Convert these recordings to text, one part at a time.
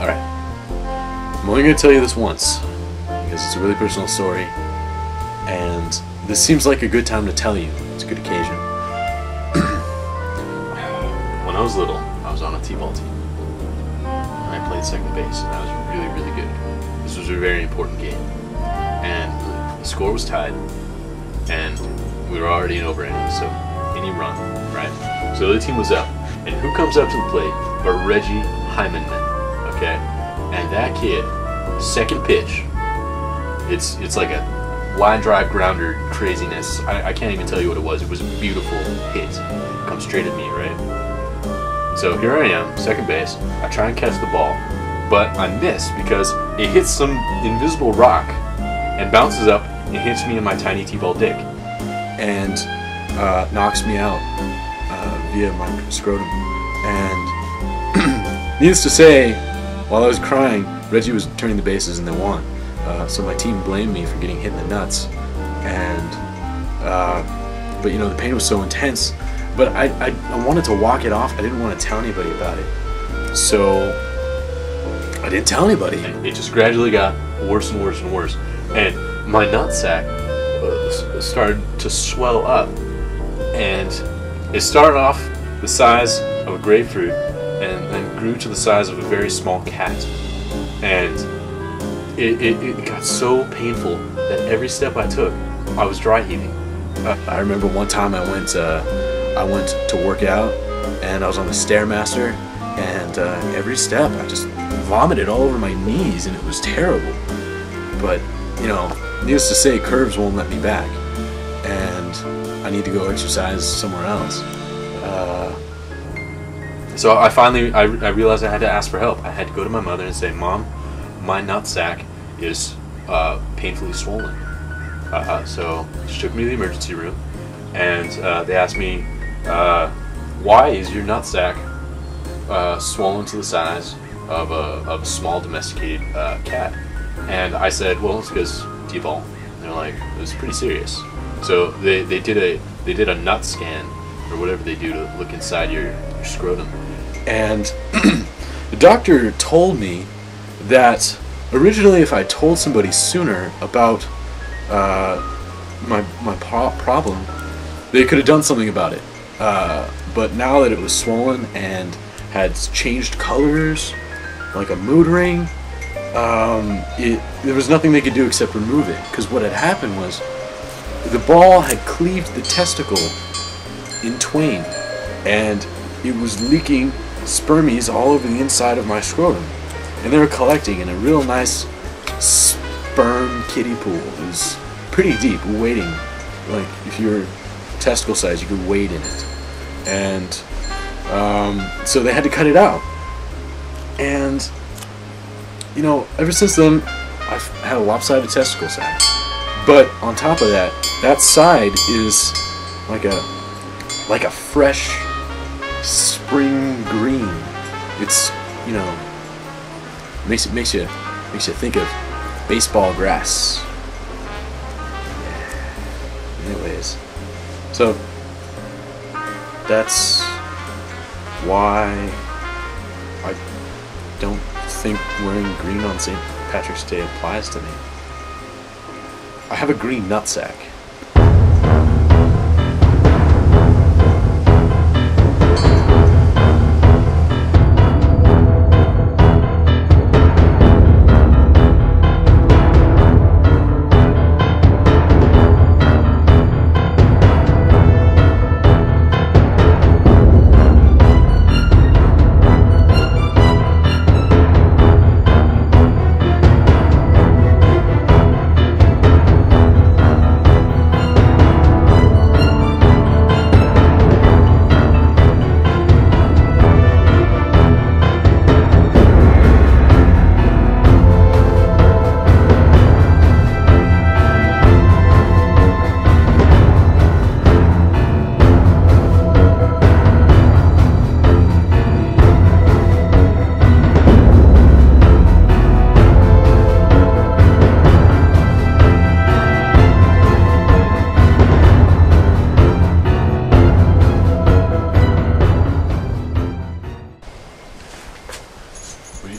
Alright. I'm only going to tell you this once, because it's a really personal story, and this seems like a good time to tell you. It's a good occasion. When I was little, I was on a t-ball team, and I played second base, and I was really, really good. This was a very important game, and the score was tied, and we were already in over innings, so any run, right? So the other team was up, and who comes up to the plate but Reggie Hymanman, okay? And that kid, second pitch, it's like a line drive grounder craziness. I can't even tell you what it was. It was a beautiful hit. Comes straight at me, right? So here I am, second base. I try and catch the ball, but I miss because it hits some invisible rock and bounces up and hits me in my tiny t-ball dick and knocks me out via my scrotum. And needless to say, while I was crying, Reggie was turning the bases and they won. So my team blamed me for getting hit in the nuts. And but you know, the pain was so intense. But I wanted to walk it off. I didn't want to tell anybody about it. So I didn't tell anybody. It just gradually got worse and worse and worse. And my nutsack started to swell up. And it started off the size of a grapefruit and then grew to the size of a very small cat. And it got so painful that every step I took, I was dry heaving. I remember one time I went to work out, and I was on the Stairmaster, and every step I just vomited all over my knees, and it was terrible. But you know, needless to say, curves won't let me back, and I need to go exercise somewhere else. So I realized I had to ask for help. I had to go to my mother and say, "Mom, my nutsack is painfully swollen." So she took me to the emergency room, and they asked me, "Why is your nutsack swollen to the size of a small domesticated cat?" And I said, "Well, it's because t-ball." And they're like, "It was pretty serious." So they did a nut scan or whatever they do to look inside your scrotum, and the doctor told me that originally, if I told somebody sooner about my problem, they could have done something about it. But now that it was swollen and had changed colors, like a mood ring, there was nothing they could do except remove it. Because what had happened was the ball had cleaved the testicle in twain, and it was leaking spermies all over the inside of my scrotum. And they were collecting in a real nice sperm kiddie pool. It was pretty deep, wading. Like, if you're testicle size, you could wade in it. And so they had to cut it out. And, you know, ever since then, I've had a lopsided testicle side. But on top of that, that side is like a fresh spring green. It's, you know, makes you think of baseball grass. Yeah. Anyways, so that's why I don't think wearing green on St. Patrick's Day applies to me. I have a green nutsack.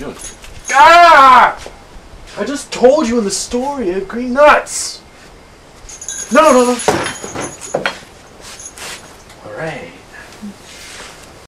doing? Ah! I just told you in the story, green nuts. No, no, no.